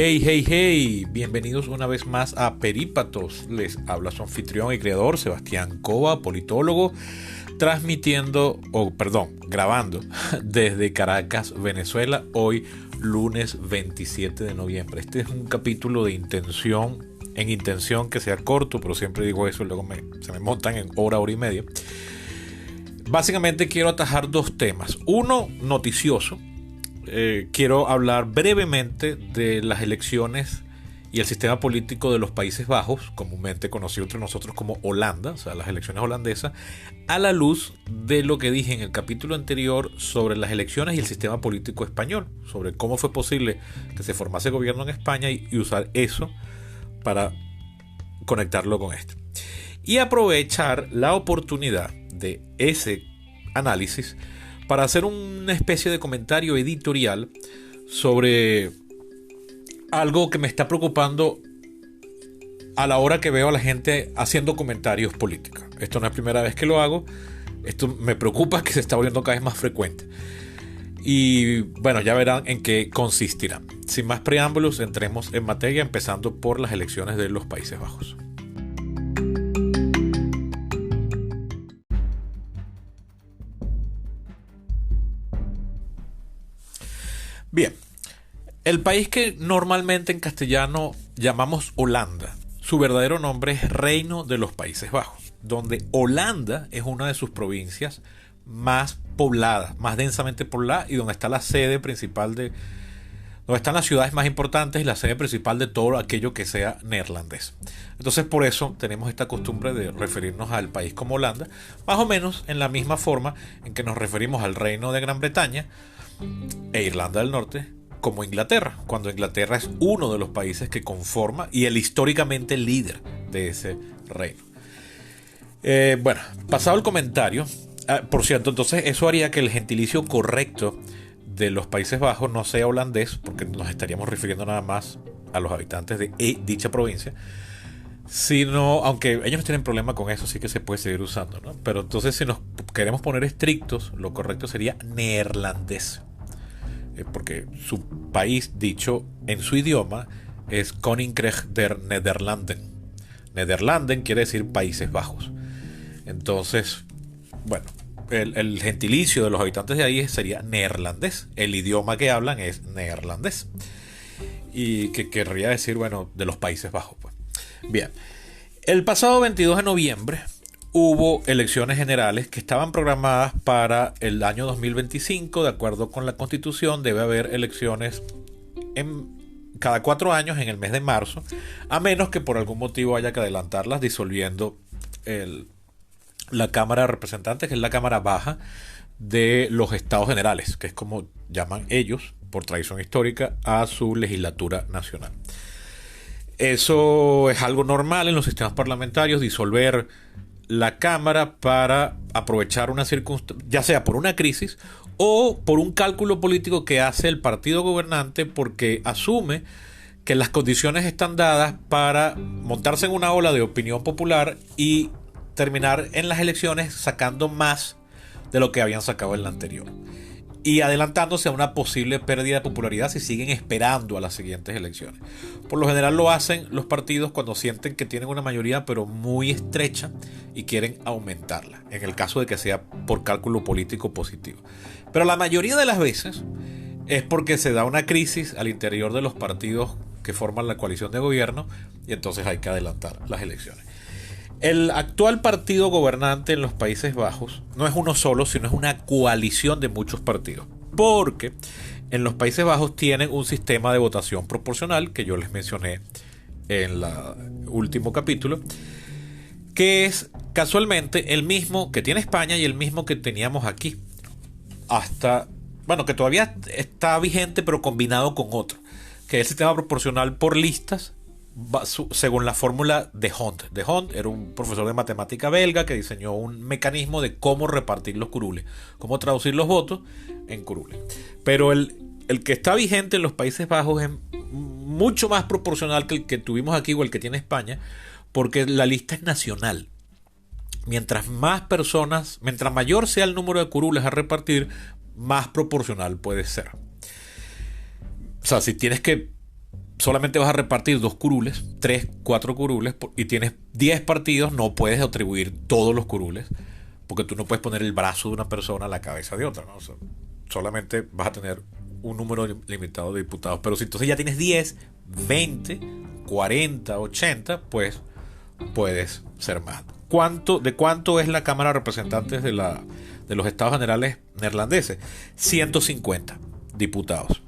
Hey, hey, hey, bienvenidos una vez más a Perípatos. Les habla su anfitrión y creador Sebastián Cova, politólogo, grabando desde Caracas, Venezuela, hoy lunes 27 de noviembre. Este es un capítulo de intención que sea corto, pero siempre digo eso y luego se me montan en hora y media. Básicamente quiero atajar dos temas. Uno, noticioso. Quiero hablar brevemente de las elecciones y el sistema político de los Países Bajos, comúnmente conocido entre nosotros como Holanda, o sea, las elecciones holandesas, a la luz de lo que dije en el capítulo anterior sobre las elecciones y el sistema político español, sobre cómo fue posible que se formase gobierno en España y usar eso para conectarlo con esto. Y aprovechar la oportunidad de ese análisis para hacer una especie de comentario editorial sobre algo que me está preocupando a la hora que veo a la gente haciendo comentarios políticos. Esto no es la primera vez que lo hago. Esto me preocupa que se está volviendo cada vez más frecuente. Y bueno, ya verán en qué consistirá. Sin más preámbulos, entremos en materia, empezando por las elecciones de los Países Bajos. Bien, el país que normalmente en castellano llamamos Holanda, su verdadero nombre es Reino de los Países Bajos, donde Holanda es una de sus provincias más pobladas, más densamente pobladas, y donde está la sede principal donde están las ciudades más importantes y la sede principal de todo aquello que sea neerlandés. Entonces, por eso tenemos esta costumbre de referirnos al país como Holanda, más o menos en la misma forma en que nos referimos al Reino de Gran Bretaña e Irlanda del Norte como Inglaterra, cuando Inglaterra es uno de los países que conforma y el históricamente líder de ese reino. Bueno, pasado el comentario, por cierto, entonces eso haría que el gentilicio correcto de los Países Bajos no sea holandés, porque nos estaríamos refiriendo nada más a los habitantes de dicha provincia, sino, aunque ellos no tienen problema con eso, sí que se puede seguir usando, ¿no? Pero entonces, si nos queremos poner estrictos, lo correcto sería neerlandés, porque su país, dicho en su idioma, es Koninkrijk der Nederlanden. Nederlanden quiere decir Países Bajos. Entonces, bueno, el gentilicio de los habitantes de ahí sería neerlandés. El idioma que hablan es neerlandés. Y que querría decir, bueno, de los Países Bajos, pues. Bien, el pasado 22 de noviembre hubo elecciones generales que estaban programadas para el año 2025. De acuerdo con la Constitución, debe haber elecciones cada 4 años en el mes de marzo, a menos que por algún motivo haya que adelantarlas disolviendo la Cámara de Representantes, que es la Cámara Baja de los Estados Generales, que es como llaman ellos, por tradición histórica, a su legislatura nacional. Eso es algo normal en los sistemas parlamentarios, disolver la Cámara para aprovechar una circunstancia, ya sea por una crisis o por un cálculo político que hace el partido gobernante, porque asume que las condiciones están dadas para montarse en una ola de opinión popular y terminar en las elecciones sacando más de lo que habían sacado en la anterior, y adelantándose a una posible pérdida de popularidad si siguen esperando a las siguientes elecciones. Por lo general lo hacen los partidos cuando sienten que tienen una mayoría pero muy estrecha y quieren aumentarla, en el caso de que sea por cálculo político positivo. Pero la mayoría de las veces es porque se da una crisis al interior de los partidos que forman la coalición de gobierno y entonces hay que adelantar las elecciones. El actual partido gobernante en los Países Bajos no es uno solo, sino es una coalición de muchos partidos, porque en los Países Bajos tienen un sistema de votación proporcional que yo les mencioné en el último capítulo, que es casualmente el mismo que tiene España y el mismo que teníamos aquí, que todavía está vigente pero combinado con otro, que es el sistema proporcional por listas, según la fórmula de Hont. De Hont era un profesor de matemática belga que diseñó un mecanismo de cómo repartir los curules, cómo traducir los votos en curules. Pero el que está vigente en los Países Bajos es mucho más proporcional que el que tuvimos aquí o el que tiene España, porque la lista es nacional. Mientras mayor sea el número de curules a repartir, más proporcional puede ser. O sea, si tienes que solamente vas a repartir 2 curules, 3, 4 curules, y tienes 10 partidos, no puedes atribuir todos los curules, porque tú no puedes poner el brazo de una persona a la cabeza de otra, ¿no? O sea, solamente vas a tener un número limitado de diputados. Pero si entonces ya tienes 10, 20, 40, 80, pues puedes ser más. ¿De cuánto es la Cámara de Representantes de los Estados Generales neerlandeses? 150 diputados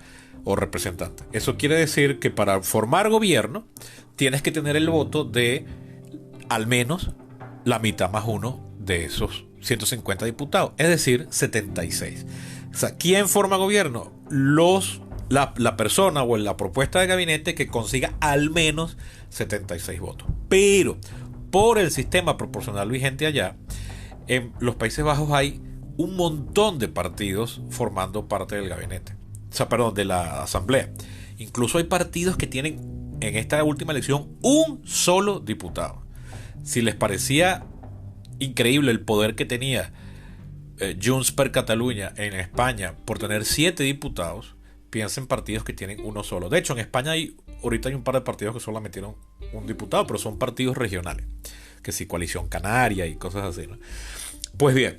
o representantes. Eso quiere decir que para formar gobierno tienes que tener el voto de al menos la mitad más uno de esos 150 diputados, es decir, 76. O sea, ¿quién forma gobierno? La persona o la propuesta de gabinete que consiga al menos 76 votos. Pero por el sistema proporcional vigente allá, en los Países Bajos hay un montón de partidos formando parte del gabinete. O sea, perdón, de la asamblea. Incluso hay partidos que tienen en esta última elección un solo diputado. Si les parecía increíble el poder que tenía Junts per Catalunya en España por tener 7 diputados, piensen en partidos que tienen uno solo. De hecho, en España ahorita hay un par de partidos que solo metieron un diputado, pero son partidos regionales, que sí, Coalición Canaria y cosas así, ¿no? Pues bien,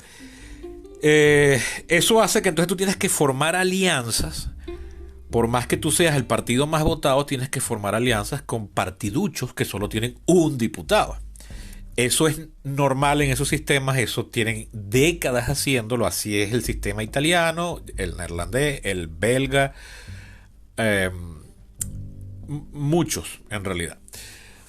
eso hace que entonces tú tienes que formar alianzas. Por más que tú seas el partido más votado, tienes que formar alianzas con partiduchos que solo tienen un diputado. Eso es normal en esos sistemas, eso tienen décadas haciéndolo, así es el sistema italiano, el neerlandés, el belga, muchos en realidad.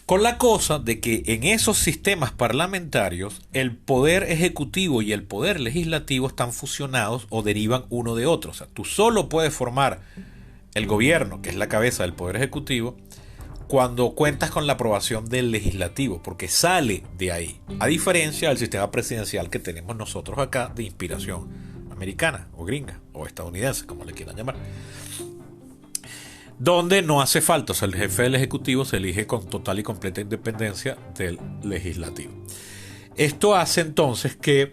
Con la cosa de que en esos sistemas parlamentarios el poder ejecutivo y el poder legislativo están fusionados o derivan uno de otro. O sea, tú solo puedes formar el gobierno, que es la cabeza del poder ejecutivo, cuando cuentas con la aprobación del legislativo, porque sale de ahí, a diferencia del sistema presidencial que tenemos nosotros acá de inspiración americana o gringa o estadounidense, como le quieran llamar, donde no hace falta, o sea, el jefe del ejecutivo se elige con total y completa independencia del legislativo. Esto hace entonces que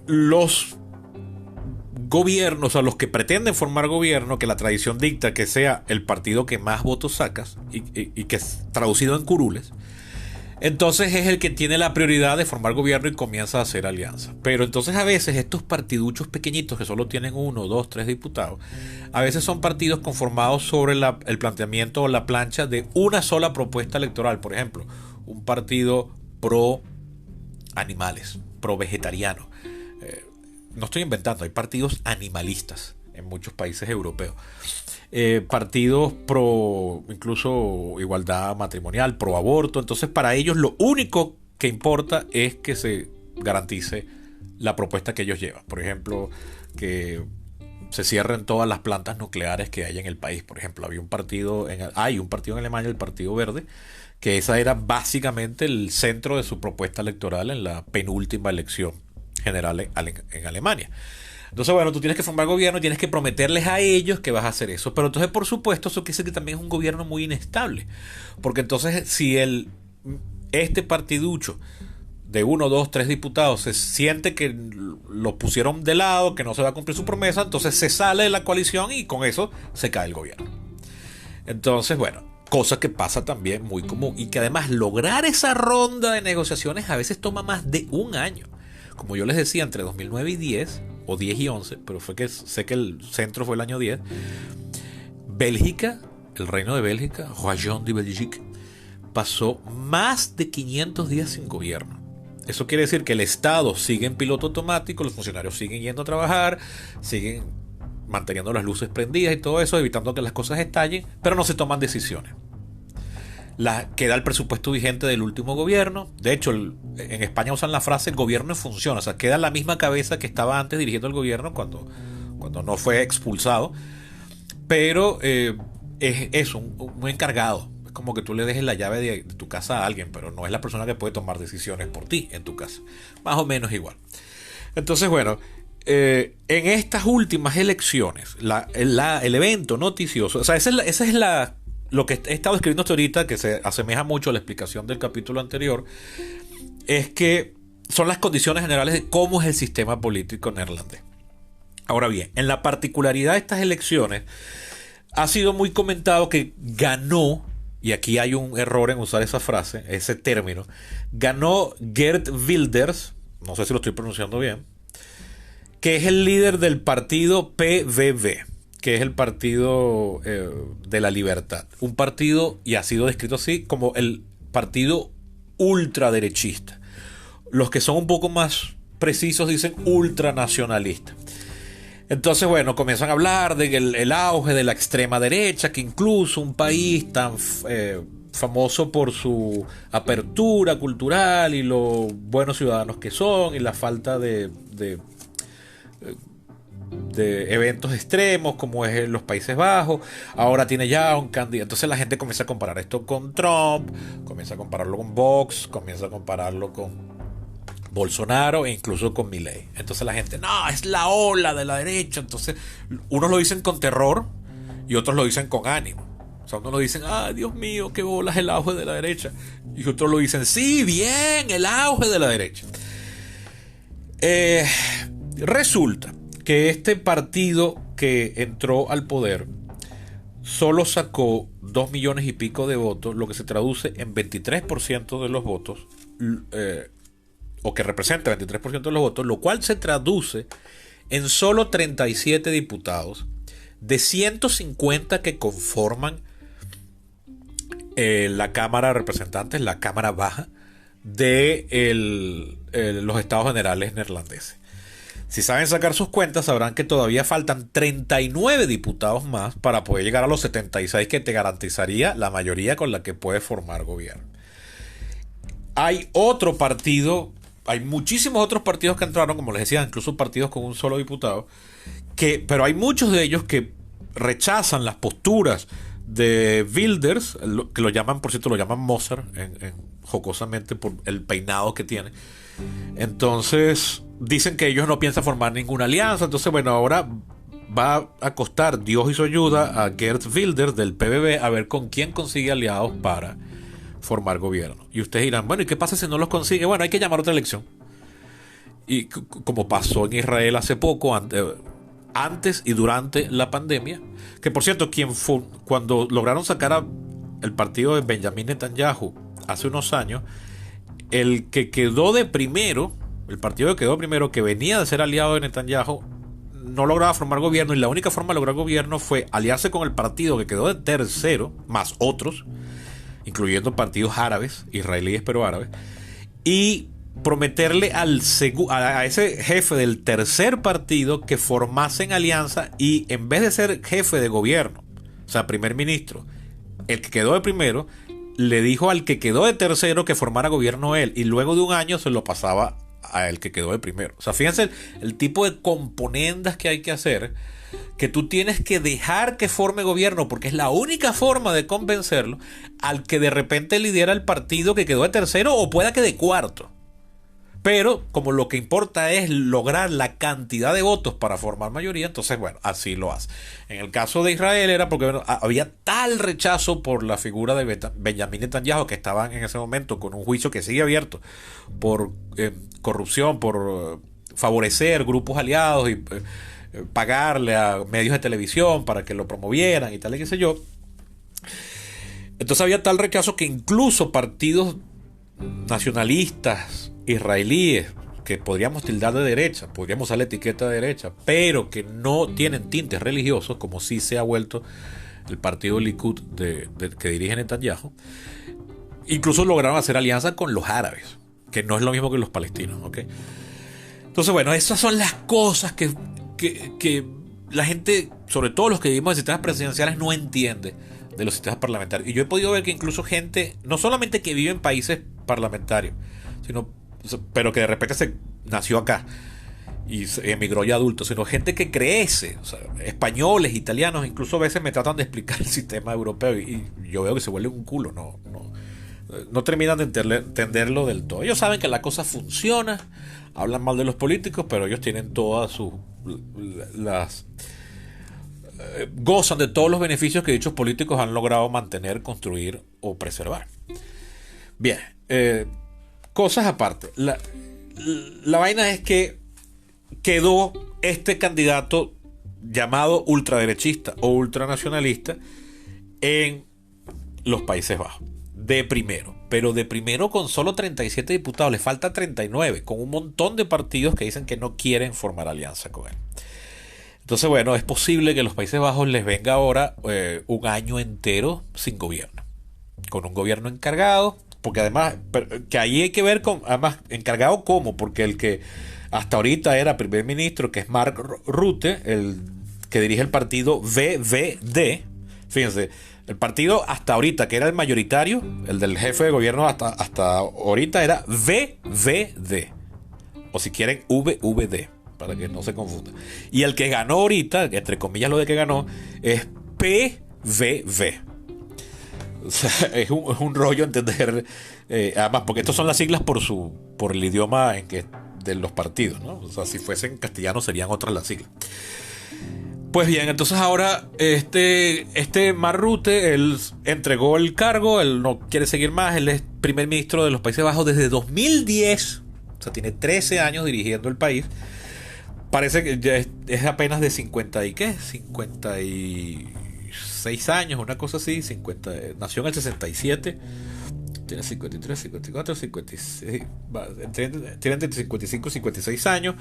los gobiernos, o sea, los que pretenden formar gobierno, que la tradición dicta que sea el partido que más votos sacas y que es traducido en curules, entonces es el que tiene la prioridad de formar gobierno y comienza a hacer alianzas. Pero entonces a veces estos partiduchos pequeñitos que solo tienen 1, 2, 3 diputados, a veces son partidos conformados sobre el planteamiento o la plancha de una sola propuesta electoral. Por ejemplo, un partido pro animales, pro vegetariano. No estoy inventando, hay partidos animalistas en muchos países europeos. Partidos pro incluso igualdad matrimonial, pro aborto. Entonces para ellos lo único que importa es que se garantice la propuesta que ellos llevan. Por ejemplo, que se cierren todas las plantas nucleares que hay en el país. Por ejemplo, hay un partido en Alemania, el Partido Verde, que esa era básicamente el centro de su propuesta electoral en la penúltima elección general en Alemania. Entonces, bueno, tú tienes que formar gobierno y tienes que prometerles a ellos que vas a hacer eso. Pero entonces, por supuesto, eso quiere decir que también es un gobierno muy inestable. Porque entonces, si este partiducho de 1, 2, 3 diputados se siente que lo pusieron de lado, que no se va a cumplir su promesa, entonces se sale de la coalición y con eso se cae el gobierno. Entonces, bueno, cosa que pasa también muy común. Y que además lograr esa ronda de negociaciones a veces toma más de un año. Como yo les decía, entre 2009 y 10, o 10 y 11, pero sé que el centro fue el año 10, Bélgica, el reino de Bélgica, Royaume de Belgique, pasó más de 500 días sin gobierno. Eso quiere decir que el Estado sigue en piloto automático, los funcionarios siguen yendo a trabajar, siguen manteniendo las luces prendidas y todo eso, evitando que las cosas estallen, pero no se toman decisiones. Queda el presupuesto vigente del último gobierno. De hecho, en España usan la frase gobierno en función. O sea, queda la misma cabeza que estaba antes dirigiendo el gobierno cuando no fue expulsado. Pero es eso, un encargado. Es como que tú le dejes la llave de tu casa a alguien, pero no es la persona que puede tomar decisiones por ti en tu casa. Más o menos igual. Entonces, bueno, en estas últimas elecciones, el evento noticioso, o sea, esa es lo que he estado escribiendo hasta ahorita, que se asemeja mucho a la explicación del capítulo anterior, es que son las condiciones generales de cómo es el sistema político neerlandés. Ahora bien, en la particularidad de estas elecciones, ha sido muy comentado que ganó, y aquí hay un error en usar esa frase, ese término, ganó Geert Wilders, no sé si lo estoy pronunciando bien, que es el líder del partido PVV, que es el Partido de la Libertad. Un partido, y ha sido descrito así, como el partido ultraderechista. Los que son un poco más precisos dicen ultranacionalista. Entonces, bueno, comienzan a hablar del auge de la extrema derecha, que incluso un país tan famoso por su apertura cultural y lo buenos ciudadanos que son y la falta de eventos extremos como es en los Países Bajos, ahora tiene ya un candidato. Entonces la gente comienza a comparar esto con Trump, comienza a compararlo con Vox, comienza a compararlo con Bolsonaro e incluso con Milei. Entonces la gente, no, es la ola de la derecha. Entonces unos lo dicen con terror y otros lo dicen con ánimo. O sea, unos lo dicen, Dios mío, qué bolas el auge de la derecha. Y otros lo dicen, sí, bien, el auge de la derecha. Resulta que este partido que entró al poder solo sacó 2 millones y pico de votos, lo que se traduce en 23% de los votos, o que representa 23% de los votos, lo cual se traduce en solo 37 diputados de 150 que conforman la Cámara de Representantes, la Cámara Baja de los Estados Generales neerlandeses. Si saben sacar sus cuentas, sabrán que todavía faltan 39 diputados más para poder llegar a los 76 que te garantizaría la mayoría con la que puedes formar gobierno. Hay otro partido, hay muchísimos otros partidos que entraron, como les decía, incluso partidos con un solo diputado, pero hay muchos de ellos que rechazan las posturas de Wilders, que lo llaman, por cierto, lo llaman Mozart, jocosamente por el peinado que tiene. Entonces dicen que ellos no piensan formar ninguna alianza. Entonces, bueno, ahora va a costar Dios y su ayuda a Geert Wilders del PVV a ver con quién consigue aliados para formar gobierno. Y ustedes dirán, bueno, ¿y qué pasa si no los consigue? Bueno, hay que llamar a otra elección. Y como pasó en Israel hace poco, antes y durante la pandemia, que por cierto, cuando lograron sacar el partido de Benjamin Netanyahu hace unos años, el que quedó de primero, el partido que quedó primero, que venía de ser aliado de Netanyahu, no lograba formar gobierno, y la única forma de lograr gobierno fue aliarse con el partido que quedó de tercero, más otros, incluyendo partidos árabes, israelíes pero árabes, y prometerle a ese jefe del tercer partido que formasen alianza, y en vez de ser jefe de gobierno, o sea, primer ministro, el que quedó de primero le dijo al que quedó de tercero que formara gobierno él, y luego de un año se lo pasaba a el que quedó de primero. O sea, fíjense el tipo de componendas que hay que hacer, que tú tienes que dejar que forme gobierno, porque es la única forma de convencerlo al que de repente lidera el partido que quedó de tercero, o pueda que de cuarto. Pero como lo que importa es lograr la cantidad de votos para formar mayoría, entonces bueno, así lo hace. En el caso de Israel era porque había tal rechazo por la figura de Benjamin Netanyahu, que estaban en ese momento con un juicio que sigue abierto por corrupción, por favorecer grupos aliados y pagarle a medios de televisión para que lo promovieran y tal y qué sé yo. Entonces había tal rechazo que incluso partidos nacionalistas israelíes, que podríamos tildar de derecha, podríamos usar la etiqueta de derecha, pero que no tienen tintes religiosos, como sí se ha vuelto el partido Likud que dirige Netanyahu, incluso lograron hacer alianza con los árabes, que no es lo mismo que los palestinos, ¿ok? Entonces, bueno, esas son las cosas que la gente, sobre todo los que vivimos en sistemas presidenciales, no entiende de los sistemas parlamentarios. Y yo he podido ver que incluso gente, no solamente que vive en países parlamentarios, pero que de repente se nació acá y emigró ya adulto, sino gente que crece, o sea, españoles, italianos, incluso a veces me tratan de explicar el sistema europeo y yo veo que se vuelve un culo, no terminan de entenderlo del todo. Ellos saben que la cosa funciona, hablan mal de los políticos, pero ellos tienen todas gozan de todos los beneficios que dichos políticos han logrado mantener, construir o preservar. Bien, cosas aparte. La vaina es que quedó este candidato llamado ultraderechista o ultranacionalista en los Países Bajos. De primero. Pero de primero con solo 37 diputados. Le falta 39. Con un montón de partidos que dicen que no quieren formar alianza con él. Entonces, bueno, es posible que a los Países Bajos les venga ahora un año entero sin gobierno. Con un gobierno encargado. Porque además, que ahí hay que ver con, además, encargado cómo. Porque el que hasta ahorita era primer ministro, que es Mark Rutte, el que dirige el partido VVD. Fíjense, el partido hasta ahorita, que era el mayoritario, el del jefe de gobierno hasta ahorita era VVD. O si quieren, VVD, para que no se confunda. Y el que ganó ahorita, entre comillas lo de que ganó, es PVV. O sea, es un rollo entender, además, porque estas son las siglas por el idioma en que de los partidos, ¿no? O sea, si fuesen castellano serían otras las siglas. Pues bien, entonces ahora este Mark Rutte, él entregó el cargo, él no quiere seguir más, él es primer ministro de los Países Bajos desde 2010, o sea, tiene 13 años dirigiendo el país. Parece que ya es apenas de 50 y ¿qué? 56 años, una cosa así, nació en el 67, tiene 53, 54, 56, tiene entre 55 y 56 años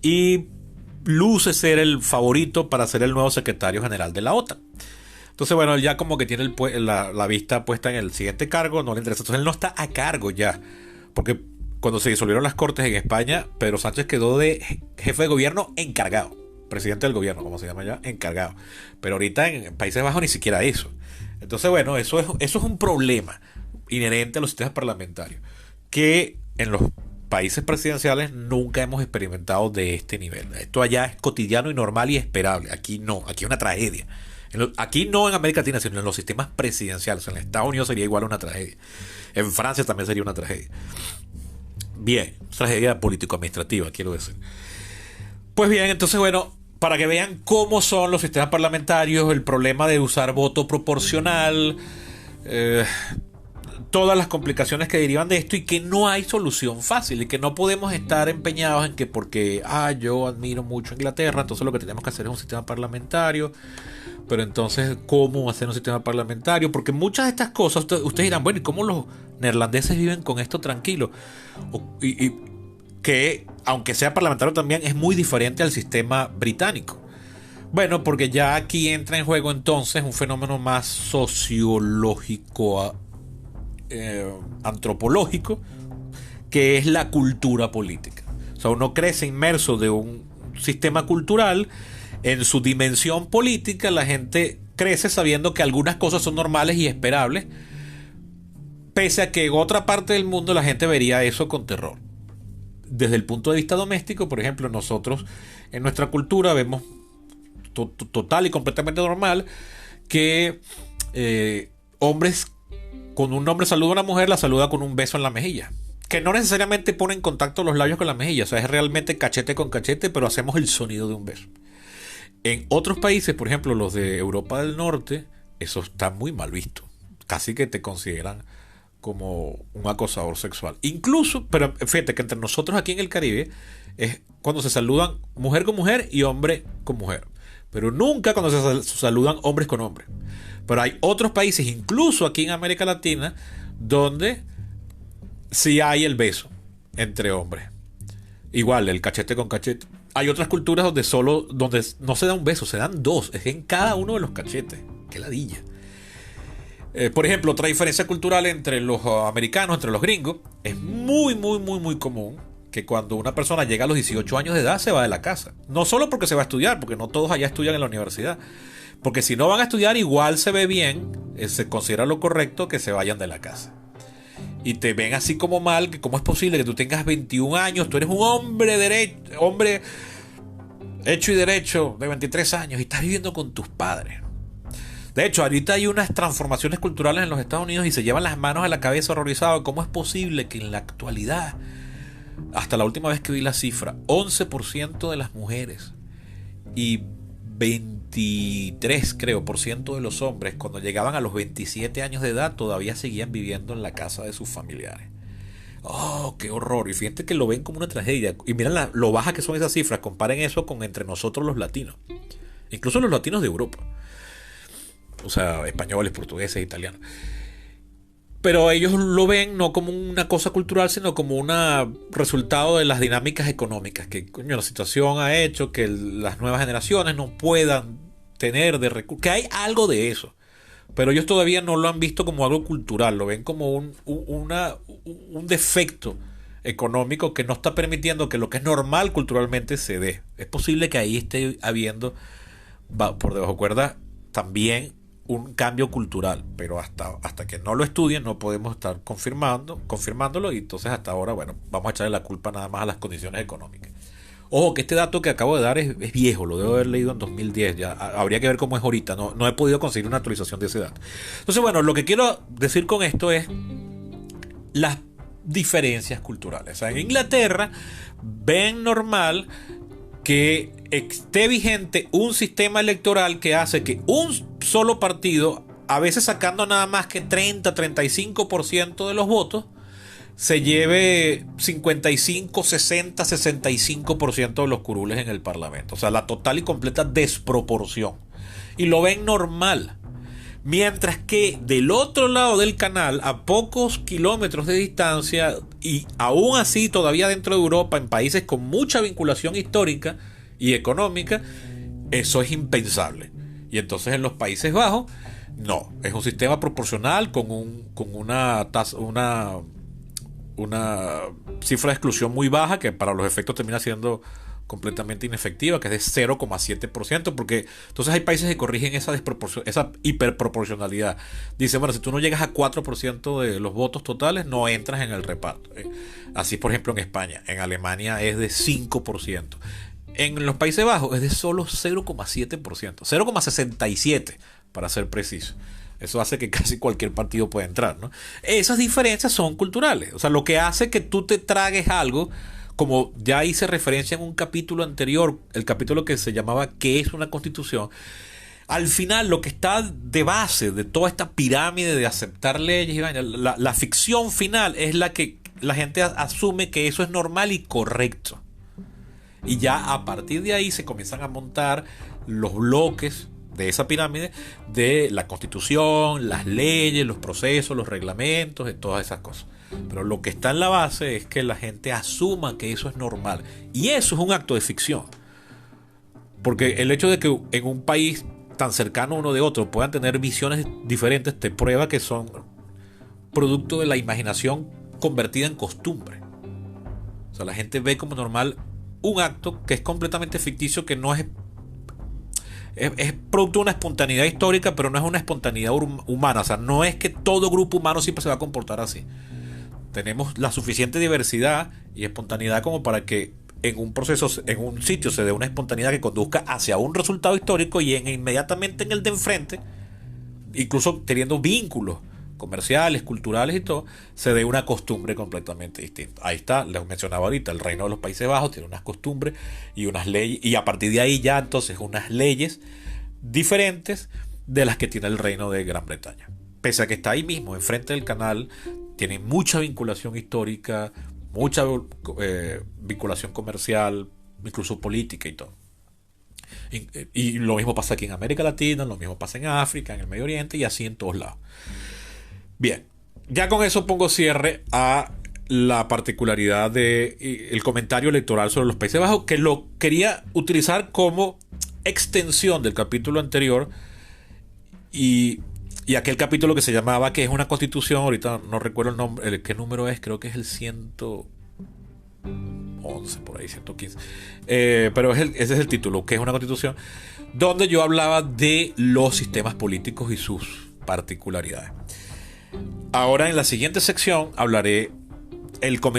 y luce ser el favorito para ser el nuevo secretario general de la OTAN. Entonces, bueno, él ya como que tiene la vista puesta en el siguiente cargo, no le interesa. Entonces, él no está a cargo ya. Porque cuando se disolvieron las cortes en España, Pedro Sánchez quedó de jefe de gobierno encargado. Presidente del gobierno, como se llama ya, encargado. Pero ahorita en Países Bajos ni siquiera eso. Entonces, bueno, eso es un problema inherente a los sistemas parlamentarios. Que en los países presidenciales nunca hemos experimentado de este nivel. Esto allá es cotidiano y normal y esperable. Aquí no, aquí es una tragedia. Aquí no en América Latina, sino en los sistemas presidenciales. En Estados Unidos sería igual una tragedia. En Francia también sería una tragedia. Bien, tragedia político-administrativa, quiero decir. Pues bien, entonces bueno, para que vean cómo son los sistemas parlamentarios, el problema de usar voto proporcional, todas las complicaciones que derivan de esto y que no hay solución fácil y que no podemos estar empeñados en que porque yo admiro mucho a Inglaterra, entonces lo que tenemos que hacer es un sistema parlamentario. Pero entonces, ¿cómo hacer un sistema parlamentario? Porque muchas de estas cosas, ustedes dirán, bueno, ¿y cómo los neerlandeses viven con esto tranquilo? Y que, aunque sea parlamentario también, es muy diferente al sistema británico. Bueno, porque ya aquí entra en juego entonces un fenómeno más sociológico, antropológico, que es la cultura política. O sea, uno crece inmerso de un sistema cultural en su dimensión política. La gente crece sabiendo que algunas cosas son normales y esperables, pese a que en otra parte del mundo la gente vería eso con terror. Desde el punto de vista doméstico, por ejemplo, nosotros en nuestra cultura vemos total y completamente normal que hombres, cuando un hombre saluda a una mujer, la saluda con un beso en la mejilla, que no necesariamente pone en contacto los labios con la mejilla, o sea, es realmente cachete con cachete, pero hacemos el sonido de un beso. En otros países, por ejemplo los de Europa del Norte, eso está muy mal visto, casi que te consideran como un acosador sexual. Incluso, pero fíjate que entre nosotros aquí en el Caribe es cuando se saludan mujer con mujer y hombre con mujer, pero nunca cuando se saludan hombres con hombres. Pero hay otros países, incluso aquí en América Latina, donde sí hay el beso entre hombres. Igual, el cachete con cachete. Hay otras culturas donde no se da un beso, se dan dos, es en cada uno de los cachetes. Qué ladilla. Por ejemplo, otra diferencia cultural entre los americanos, entre los gringos, es muy, muy, muy, muy común que cuando una persona llega a los 18 años de edad se va de la casa. No solo porque se va a estudiar, porque no todos allá estudian en la universidad. Porque si no van a estudiar, igual se ve bien, se considera lo correcto que se vayan de la casa. Y te ven así como mal, que cómo es posible que tú tengas 21 años, tú eres un hombre hecho y derecho de 23 años y estás viviendo con tus padres. De hecho, ahorita hay unas transformaciones culturales en los Estados Unidos y se llevan las manos a la cabeza horrorizados. ¿Cómo es posible que en la actualidad, hasta la última vez que vi la cifra, 11% de las mujeres y 23, creo, por ciento de los hombres, cuando llegaban a los 27 años de edad, todavía seguían viviendo en la casa de sus familiares? ¡Oh, qué horror! Y fíjate que lo ven como una tragedia. Y miren lo baja que son esas cifras. Comparen eso con entre nosotros los latinos. incluso los latinos de Europa, o sea, españoles, portugueses, italianos. Pero ellos lo ven no como una cosa cultural, sino como un resultado de las dinámicas económicas, que coño, la situación ha hecho que las nuevas generaciones no puedan tener de recursos, que hay algo de eso. Pero ellos todavía no lo han visto como algo cultural, lo ven como un defecto económico que no está permitiendo que lo que es normal culturalmente se dé. Es posible que ahí esté habiendo, por debajo cuerda, también un cambio cultural, pero hasta que no lo estudien no podemos estar confirmándolo, y entonces hasta ahora, bueno, vamos a echarle la culpa nada más a las condiciones económicas. Ojo, que este dato que acabo de dar es viejo, lo debo haber leído en 2010, ya habría que ver cómo es ahorita, no he podido conseguir una actualización de ese dato. Entonces, bueno, lo que quiero decir con esto es las diferencias culturales. O sea, en Inglaterra ven normal que esté vigente un sistema electoral que hace que un solo partido, a veces sacando nada más que 30-35% de los votos, se lleve 55, 60, 65% de los curules en el Parlamento. O sea, la total y completa desproporción. Y lo ven normal. Mientras que del otro lado del canal, a pocos kilómetros de distancia, y aún así todavía dentro de Europa, en países con mucha vinculación histórica y económica, eso es impensable. Y entonces en los Países Bajos, no, es un sistema proporcional con una cifra de exclusión muy baja, que para los efectos termina siendo completamente inefectiva, que es de 0,7%, porque entonces hay países que corrigen esa hiperproporcionalidad. Dice, bueno, si tú no llegas a 4% de los votos totales, no entras en el reparto. Así, por ejemplo, en España. En Alemania es de 5%. En los Países Bajos es de solo 0,7%. 0,67% para ser preciso. Eso hace que casi cualquier partido pueda entrar, ¿no? Esas diferencias son culturales. O sea, lo que hace que tú te tragues algo, como ya hice referencia en un capítulo anterior, el capítulo que se llamaba ¿Qué es una constitución? Al final, lo que está de base de toda esta pirámide de aceptar leyes y la ficción final es la que la gente asume que eso es normal y correcto. Y ya a partir de ahí se comienzan a montar los bloques de esa pirámide de la constitución, las leyes, los procesos, los reglamentos, de todas esas cosas. Pero lo que está en la base es que la gente asuma que eso es normal. Y eso es un acto de ficción. Porque el hecho de que en un país tan cercano uno de otro puedan tener visiones diferentes te prueba que son producto de la imaginación convertida en costumbre. O sea, la gente ve como normal un acto que es completamente ficticio, que no es producto de una espontaneidad histórica, pero no es una espontaneidad humana. O sea, no es que todo grupo humano siempre se va a comportar así. Tenemos la suficiente diversidad y espontaneidad como para que en un proceso, en un sitio, se dé una espontaneidad que conduzca hacia un resultado histórico, y inmediatamente en el de enfrente, incluso teniendo vínculos comerciales, culturales y todo, se dé una costumbre completamente distinta. Ahí está, les mencionaba ahorita, el Reino de los Países Bajos tiene unas costumbres y unas leyes, y a partir de ahí ya entonces unas leyes diferentes de las que tiene el Reino de Gran Bretaña. Pese a que está ahí mismo, enfrente del canal, tiene mucha vinculación histórica, mucha vinculación comercial, incluso política y todo. Y lo mismo pasa aquí en América Latina, lo mismo pasa en África, en el Medio Oriente, y así en todos lados. Bien, ya con eso pongo cierre a la particularidad del comentario electoral sobre los Países Bajos, que lo quería utilizar como extensión del capítulo anterior y aquel capítulo que se llamaba ¿Qué es una constitución? Ahorita no recuerdo el nombre, qué número es, creo que es el 111, por ahí, 115. Pero ese es el título, ¿Qué es una constitución? Donde yo hablaba de los sistemas políticos y sus particularidades. Ahora en la siguiente sección hablaré,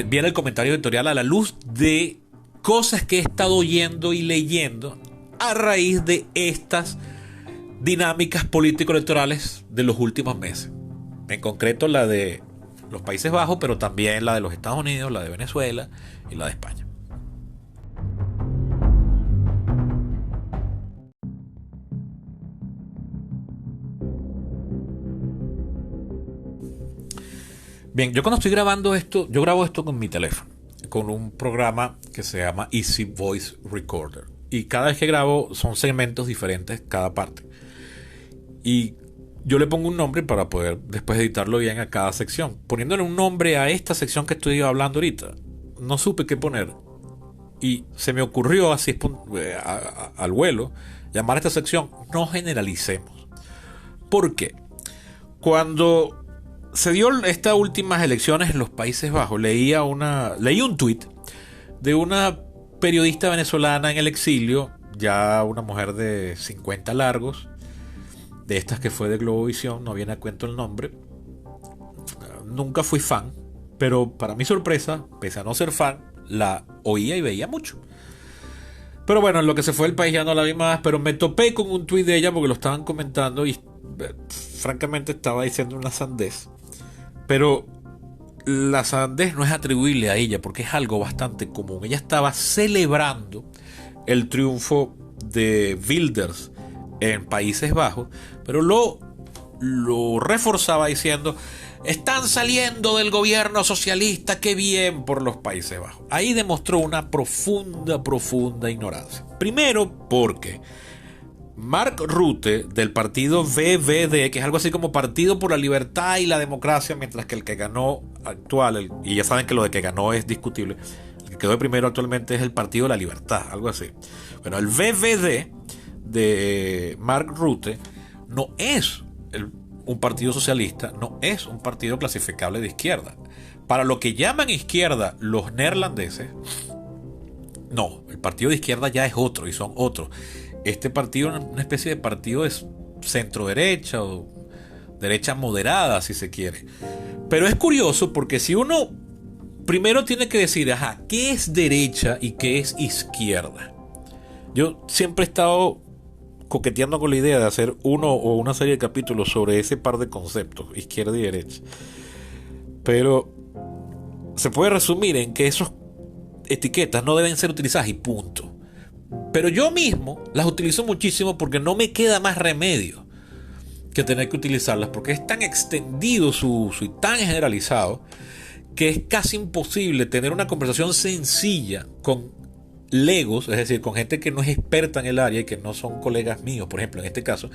viene el comentario editorial a la luz de cosas que he estado oyendo y leyendo a raíz de estas dinámicas político-electorales de los últimos meses. En concreto la de los Países Bajos, pero también la de los Estados Unidos, la de Venezuela y la de España. Bien, yo cuando estoy grabando esto, yo grabo esto con mi teléfono, con un programa que se llama Easy Voice Recorder. y cada vez que grabo son segmentos diferentes cada parte. Y yo le pongo un nombre para poder después editarlo bien a cada sección. Poniéndole un nombre a esta sección que estoy hablando ahorita, no supe qué poner. Y se me ocurrió así al vuelo llamar a esta sección No generalicemos. ¿Por qué? Cuando se dio estas últimas elecciones en los Países Bajos, leí un tuit de una periodista venezolana en el exilio, ya una mujer de 50 largos, de estas que fue de Globovisión, no viene a cuento el nombre. Nunca fui fan, pero para mi sorpresa, pese a no ser fan, la oía y veía mucho. Pero bueno, en lo que se fue el país ya no la vi más, pero me topé con un tuit de ella porque lo estaban comentando y francamente estaba diciendo una sandez. Pero la sandez no es atribuible a ella porque es algo bastante común. Ella estaba celebrando el triunfo de Wilders en Países Bajos, pero lo reforzaba diciendo: están saliendo del gobierno socialista, qué bien por los Países Bajos. Ahí demostró una profunda ignorancia. Primero porque Mark Rutte, del partido VVD, que es algo así como Partido por la Libertad y la Democracia, mientras que el que ganó actual, y ya saben que lo de que ganó es discutible, el que quedó de primero actualmente es el Partido de la Libertad, algo así. Bueno, el VVD de Mark Rutte no es un partido socialista, no es un partido clasificable de izquierda. Para lo que llaman izquierda los neerlandeses, no, el partido de izquierda ya es otro y son otros. Este partido es una especie de partido de centro derecha o derecha moderada, si se quiere. Pero es curioso porque si uno primero tiene que decir, ¿qué es derecha y qué es izquierda? Yo siempre he estado coqueteando con la idea de hacer uno o una serie de capítulos sobre ese par de conceptos, izquierda y derecha. Pero se puede resumir en que esas etiquetas no deben ser utilizadas y punto. Pero yo mismo las utilizo muchísimo porque no me queda más remedio que tener que utilizarlas, porque es tan extendido su uso y tan generalizado que es casi imposible tener una conversación sencilla con legos, es decir, con gente que no es experta en el área y que no son colegas míos, por ejemplo, en este caso,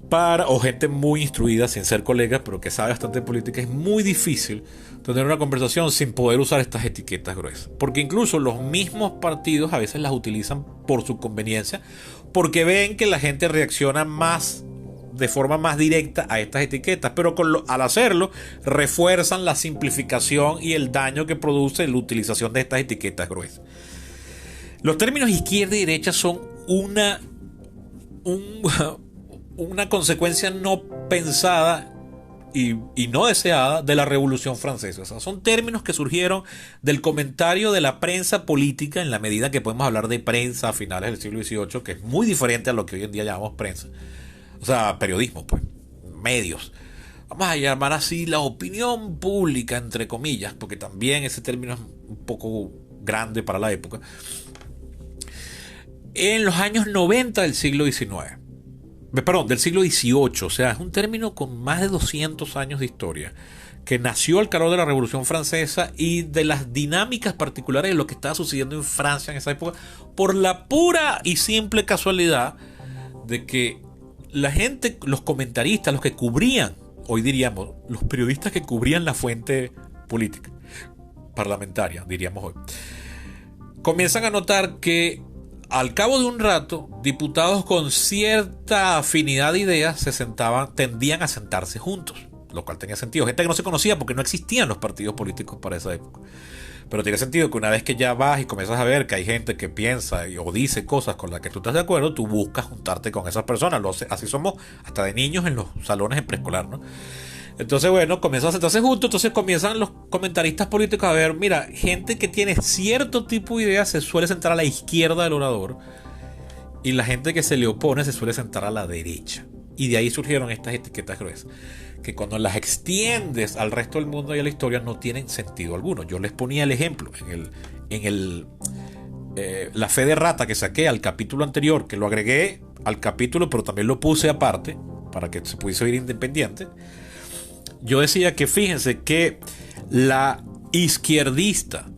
o gente muy instruida sin ser colegas, pero que sabe bastante de política. Es muy difícil tener una conversación sin poder usar estas etiquetas gruesas, porque incluso los mismos partidos a veces las utilizan por su conveniencia, porque ven que la gente reacciona más de forma más directa a estas etiquetas, pero al hacerlo refuerzan la simplificación y el daño que produce la utilización de estas etiquetas gruesas. Los términos izquierda y derecha son una consecuencia no pensada y no deseada de la Revolución Francesa. O sea, son términos que surgieron del comentario de la prensa política, en la medida que podemos hablar de prensa a finales del siglo XVIII, que es muy diferente a lo que hoy en día llamamos prensa. O sea, periodismo, pues, medios. Vamos a llamar así la opinión pública, entre comillas, porque también ese término es un poco grande para la época. En los años 90 del siglo XIX. Perdón, del siglo XVIII. O sea, es un término con más de 200 años de historia, que nació al calor de la Revolución Francesa y de las dinámicas particulares de lo que estaba sucediendo en Francia en esa época, por la pura y simple casualidad de que la gente, los comentaristas, los que cubrían, hoy diríamos, los periodistas que cubrían la fuente política, parlamentaria, diríamos hoy, comienzan a notar que al cabo de un rato, diputados con cierta afinidad de ideas tendían a sentarse juntos, lo cual tenía sentido. Gente que no se conocía porque no existían los partidos políticos para esa época. Pero tiene sentido que una vez que ya vas y comienzas a ver que hay gente que piensa o dice cosas con las que tú estás de acuerdo, tú buscas juntarte con esas personas. Así somos hasta de niños en los salones en preescolar, ¿no? Entonces, bueno, comienzan a sentarse juntos. Entonces comienzan los comentaristas políticos a ver, mira, gente que tiene cierto tipo de ideas se suele sentar a la izquierda del orador y la gente que se le opone se suele sentar a la derecha. Y de ahí surgieron estas etiquetas gruesas, que cuando las extiendes al resto del mundo y a la historia no tienen sentido alguno. Yo les ponía el ejemplo la fe de rata que saqué al capítulo anterior, que lo agregué al capítulo, pero también lo puse aparte para que se pudiese oír independiente. Yo decía que fíjense que la izquierdista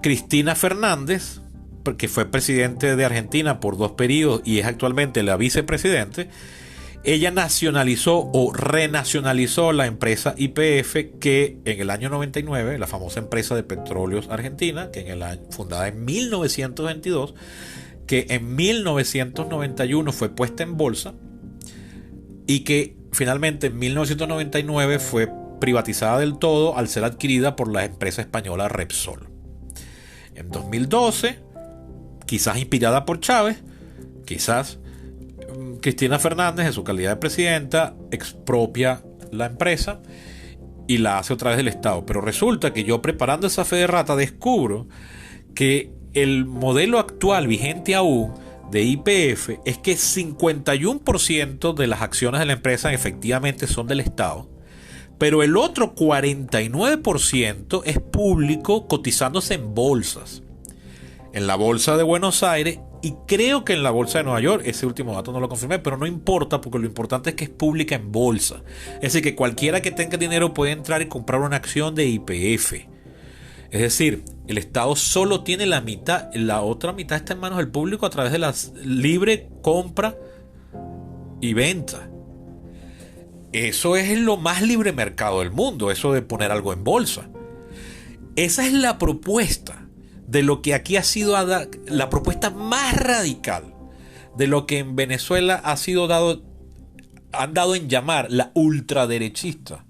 Cristina Fernández que fue presidente de Argentina por 2 periodos y es actualmente la vicepresidente, ella nacionalizó o renacionalizó la empresa YPF, que en el año 99, la famosa empresa de petróleos argentina, que fundada en 1922, que en 1991 fue puesta en bolsa y que finalmente en 1999 fue privatizada del todo al ser adquirida por la empresa española Repsol. En 2012, quizás inspirada por Chávez, quizás Cristina Fernández, en su calidad de presidenta, expropia la empresa y la hace otra vez del Estado. Pero resulta que yo, preparando esa fe de rata, descubro que el modelo actual vigente aún de YPF es que 51% de las acciones de la empresa efectivamente son del Estado, pero el otro 49% es público, cotizándose en bolsas. En la bolsa de Buenos Aires y creo que en la bolsa de Nueva York. Ese último dato no lo confirmé, pero no importa, porque lo importante es que es pública en bolsa. Es decir, que cualquiera que tenga dinero puede entrar y comprar una acción de YPF. Es decir, el Estado solo tiene la mitad, la otra mitad está en manos del público a través de la libre compra y venta. Eso es lo más libre mercado del mundo, eso de poner algo en bolsa. Esa es la propuesta de lo que aquí ha sido la propuesta más radical de lo que en Venezuela han dado en llamar la ultraderechista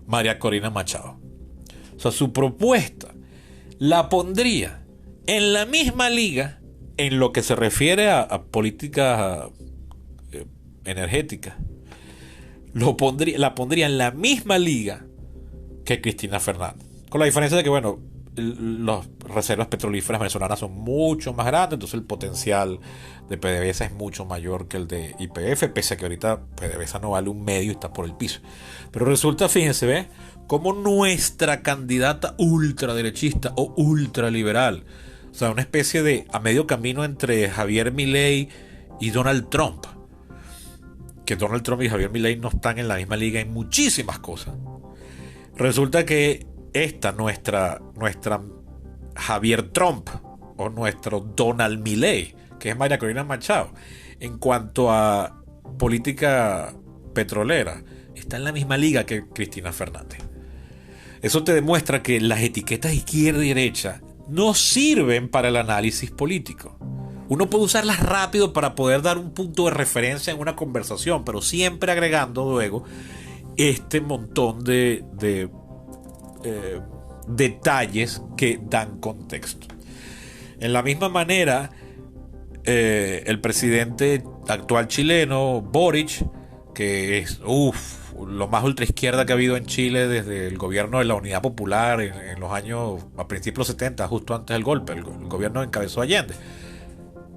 María Corina Machado. O sea, su propuesta la pondría en la misma liga en lo que se refiere a políticas energéticas. La pondría en la misma liga que Cristina Fernández. Con la diferencia de que, bueno, las reservas petrolíferas venezolanas son mucho más grandes, entonces el potencial de PDVSA es mucho mayor que el de YPF, pese a que ahorita PDVSA no vale un medio y está por el piso. Pero resulta, fíjense, ¿ve? Como nuestra candidata ultraderechista o ultraliberal, o sea, una especie de a medio camino entre Javier Milei y Donald Trump, que Donald Trump y Javier Milei no están en la misma liga en muchísimas cosas. Resulta que nuestra Javier Trump o nuestro Donald Milei, que es María Corina Machado, en cuanto a política petrolera, está en la misma liga que Cristina Fernández. Eso te demuestra que las etiquetas izquierda y derecha no sirven para el análisis político. Uno puede usarlas rápido para poder dar un punto de referencia en una conversación, pero siempre agregando luego este montón de detalles que dan contexto. En la misma manera, el presidente actual chileno, Boric, que es lo más ultraizquierda que ha habido en Chile desde el gobierno de la Unidad Popular en los años, a principios de los 70, justo antes del golpe, el gobierno encabezó Allende,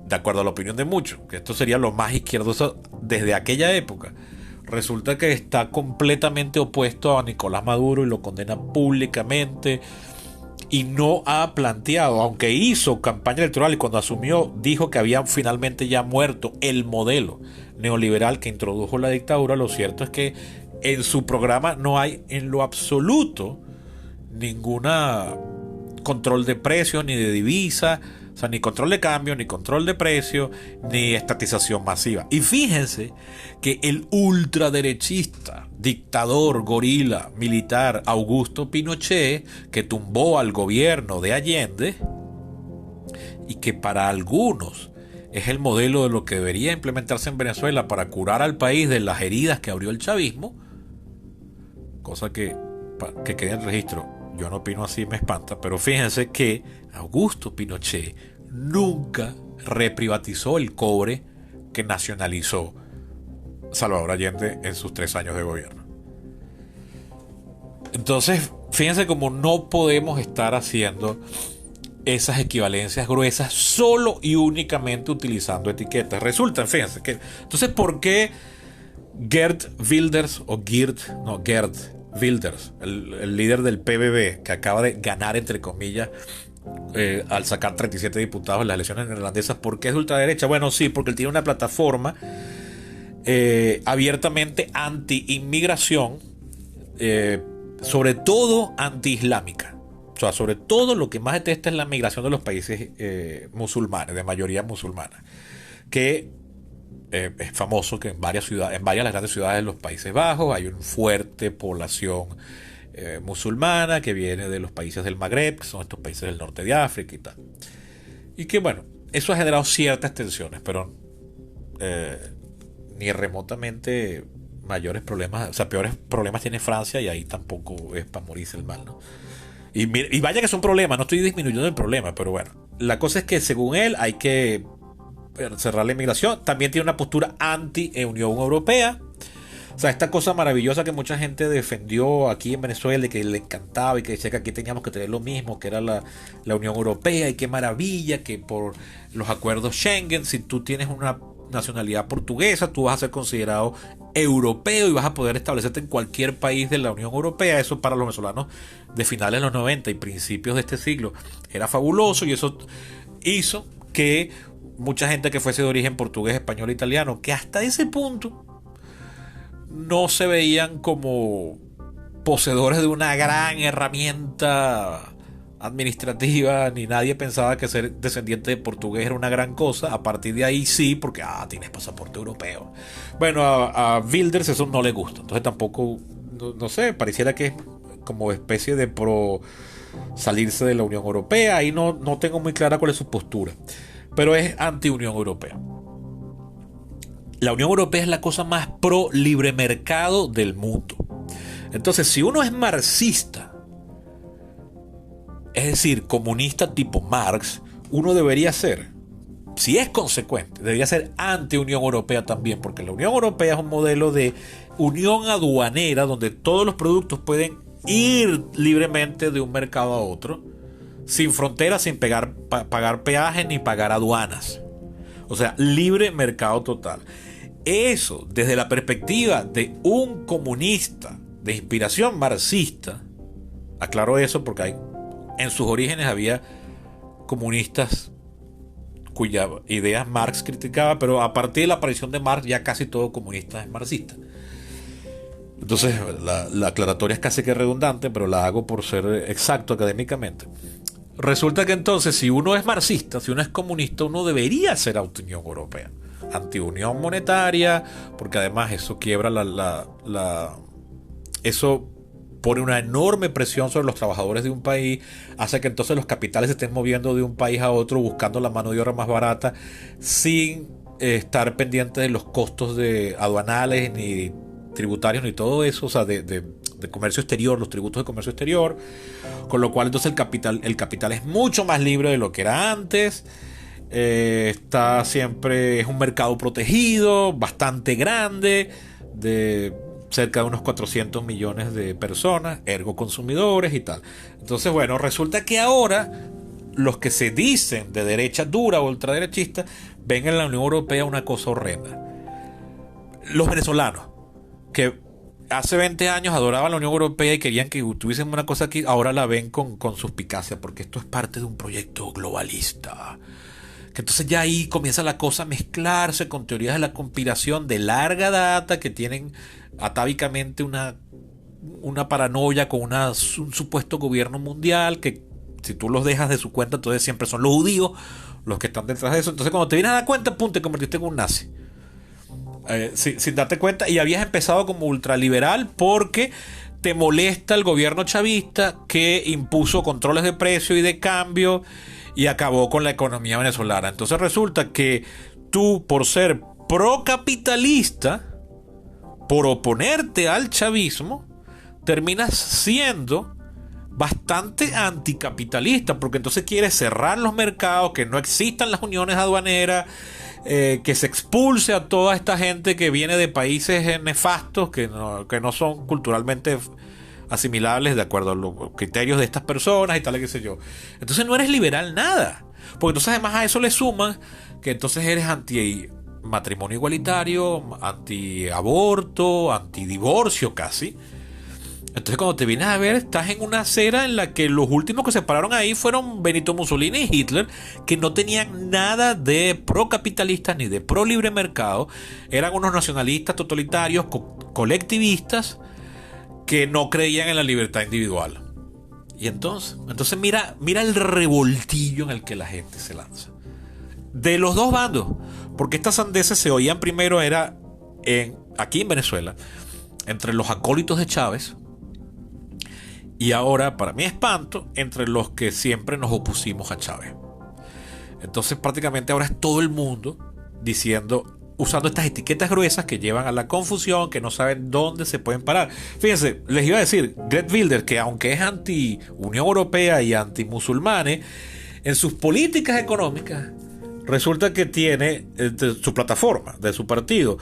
de acuerdo a la opinión de muchos, que esto sería lo más izquierdoso desde aquella época. Resulta que está completamente opuesto a Nicolás Maduro y lo condena públicamente y no ha planteado, aunque hizo campaña electoral y cuando asumió dijo que había finalmente ya muerto el modelo neoliberal que introdujo la dictadura. Lo cierto es que en su programa no hay en lo absoluto ninguna control de precios ni de divisa, o sea, ni control de cambio, ni control de precio, ni estatización masiva. Y fíjense que el ultraderechista, dictador, gorila, militar, Augusto Pinochet, que tumbó al gobierno de Allende, y que para algunos es el modelo de lo que debería implementarse en Venezuela para curar al país de las heridas que abrió el chavismo, cosa que quede en registro. Yo no opino así, me espanta, pero fíjense que Augusto Pinochet nunca reprivatizó el cobre que nacionalizó Salvador Allende en sus 3 años de gobierno. Entonces, fíjense cómo no podemos estar haciendo esas equivalencias gruesas solo y únicamente utilizando etiquetas. Resulta, fíjense, que entonces, ¿por qué Geert Wilders, el líder del PVV, que acaba de ganar, entre comillas, al sacar 37 diputados en las elecciones neerlandesas, ¿por qué es de ultraderecha? Bueno, sí, porque él tiene una plataforma abiertamente anti-inmigración, sobre todo anti-islámica. O sea, sobre todo lo que más detesta es la migración de los países musulmanes, de mayoría musulmana. Que es famoso que en varias ciudades, en varias de las grandes ciudades de los Países Bajos hay una fuerte población musulmana que viene de los países del Magreb, que son estos países del norte de África y tal. Y que bueno, eso ha generado ciertas tensiones, pero ni remotamente mayores problemas, o sea, peores problemas tiene Francia y ahí tampoco es para morirse el mal, ¿no? Y vaya que es un problema, no estoy disminuyendo el problema, pero bueno, la cosa es que según él hay que cerrar la inmigración. También tiene una postura anti-Unión Europea. O sea, esta cosa maravillosa que mucha gente defendió aquí en Venezuela y que le encantaba y que decía que aquí teníamos que tener lo mismo, que era la Unión Europea, y qué maravilla que por los acuerdos Schengen, si tú tienes una nacionalidad portuguesa, tú vas a ser considerado europeo y vas a poder establecerte en cualquier país de la Unión Europea. Eso para los venezolanos de finales de los 90 y principios de este siglo era fabuloso, y eso hizo que mucha gente que fuese de origen portugués, español, italiano, que hasta ese punto no se veían como poseedores de una gran herramienta administrativa, ni nadie pensaba que ser descendiente de portugués era una gran cosa. A partir de ahí sí, porque tienes pasaporte europeo. Bueno, a Wilders eso no le gusta, entonces tampoco, no sé, pareciera que es como especie de pro salirse de la Unión Europea. Ahí no tengo muy clara cuál es su postura, pero es anti-Unión Europea. La Unión Europea es la cosa más pro libre mercado del mundo. Entonces, si uno es marxista, es decir, comunista tipo Marx, uno debería ser, si es consecuente, debería ser anti-Unión Europea también, porque la Unión Europea es un modelo de unión aduanera donde todos los productos pueden ir libremente de un mercado a otro, sin fronteras, sin pagar peajes ni pagar aduanas. O sea, libre mercado total. Eso, desde la perspectiva de un comunista de inspiración marxista, aclaro eso porque en sus orígenes había comunistas cuyas ideas Marx criticaba, pero a partir de la aparición de Marx ya casi todo comunista es marxista. Entonces la aclaratoria es casi que redundante, pero la hago por ser exacto académicamente. Resulta que entonces, si uno es marxista, si uno es comunista, uno debería ser anti-Unión Europea, anti-unión monetaria, porque además eso quiebra eso pone una enorme presión sobre los trabajadores de un país, hace que entonces los capitales se estén moviendo de un país a otro buscando la mano de obra más barata, sin estar pendientes de los costos de aduanales ni tributarios ni todo eso, o sea, de comercio exterior, los tributos de comercio exterior, con lo cual entonces el capital es mucho más libre de lo que era antes. Está siempre, es un mercado protegido, bastante grande, de cerca de unos 400 millones de personas, ergo consumidores y tal. Entonces, bueno, resulta que ahora los que se dicen de derecha dura o ultraderechista ven en la Unión Europea una cosa horrenda. Los venezolanos, que hace 20 años adoraban la Unión Europea y querían que tuviesen una cosa aquí, ahora la ven con suspicacia, porque esto es parte de un proyecto globalista. Que entonces ya ahí comienza la cosa a mezclarse con teorías de la conspiración de larga data que tienen atávicamente una paranoia con un supuesto gobierno mundial, que si tú los dejas de su cuenta, entonces siempre son los judíos los que están detrás de eso. Entonces cuando te vienes a dar cuenta, pum, te convertiste en un nazi. Sin darte cuenta, y habías empezado como ultraliberal porque te molesta el gobierno chavista que impuso controles de precio y de cambio y acabó con la economía venezolana. Entonces resulta que tú, por ser procapitalista, por oponerte al chavismo, terminas siendo bastante anticapitalista, porque entonces quieres cerrar los mercados, que no existan las uniones aduaneras, que se expulse a toda esta gente que viene de países nefastos, que no son culturalmente asimilables de acuerdo a los criterios de estas personas y tal, qué sé yo. Entonces no eres liberal nada, porque entonces además a eso le suman que entonces eres anti matrimonio igualitario, anti aborto, anti divorcio casi. Entonces cuando te vienes a ver, estás en una acera en la que los últimos que se pararon ahí fueron Benito Mussolini y Hitler, que no tenían nada de procapitalistas ni de pro libre mercado. Eran unos nacionalistas totalitarios, colectivistas, que no creían en la libertad individual. Y entonces mira el revoltillo en el que la gente se lanza. De los dos bandos. Porque estas sandeces se oían primero aquí en Venezuela, entre los acólitos de Chávez, y ahora, para mi espanto, entre los que siempre nos opusimos a Chávez. Entonces prácticamente ahora es todo el mundo usando estas etiquetas gruesas que llevan a la confusión, que no saben dónde se pueden parar. Fíjense, les iba a decir, Geert Wilders, que aunque es anti-Unión Europea y anti-musulmanes, en sus políticas económicas resulta que tiene su plataforma, de su partido,